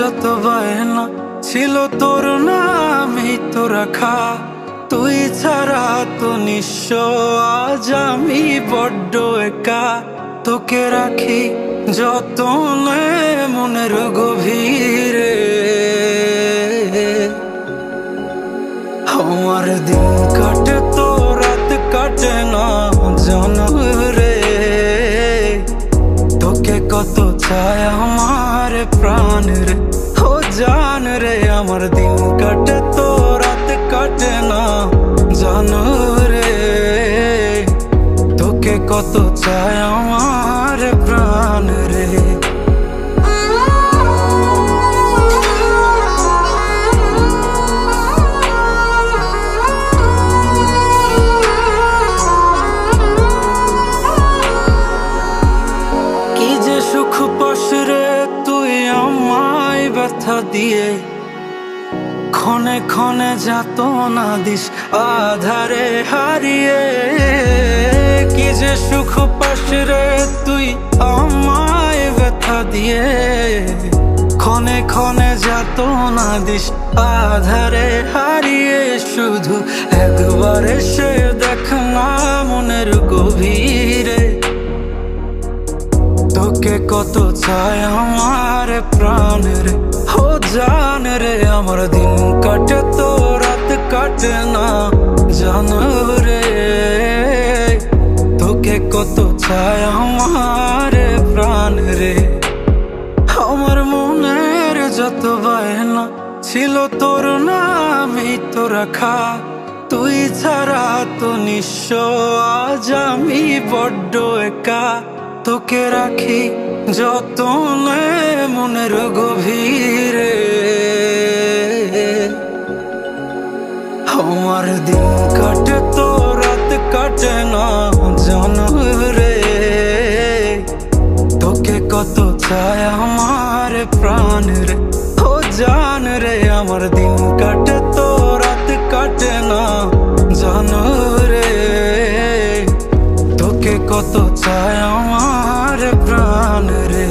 যত বায়না ছিল তোর নামই তো রাখা, তুই ছাড়া তো নিঃস্ব আজ আমি বড্ড একা। তোকে রাখি যতনে মনের গভীরে, আমার দিন কাটে তো রাত কাটে না জানো রে। তোকে কত চায় আমার প্রাণ রে, ও জান রে। আমার দিন কাটে তো রাত কাটে না জানো রে। তোকে কত চায় আমার প্রাণ রে। কি যে সুখ পাস রে তুই আমায় ব্যথা দিয়ে, ক্ষণে ক্ষণে যাত না দিস আধারে হারিয়ে। কি যে সুখ পাস রে তুই আমায় ব্যথা দিয়ে, ক্ষণে ক্ষণে যাত না দিস আধারে হারিয়ে। শুধু একবার এসে দেখ না মনের গভীরে, তোকে কত চায় আমার প্রাণ রে, ও জান রে। আমার দিন কাটে তো রাত কাটে না জানো রে। তোকে কত চায় আমার প্রাণ রে। আমার মনের যত বায়না ছিল তোর নামই তো রাখা, তুই ছাড়া তো নিঃস্ব আজ আমি বড্ড একা। তোকে রাখি যতনে মনের গভীরে, আমার দিন কাটে তো রাত কাটে না জানো রে। তোকে কত চায় আমার প্রাণ রে, ও জান রে। আমার দিন কাটে তো রাত কাটে না জানো রে। তোকে কত চায় আমার প্রাণ রে।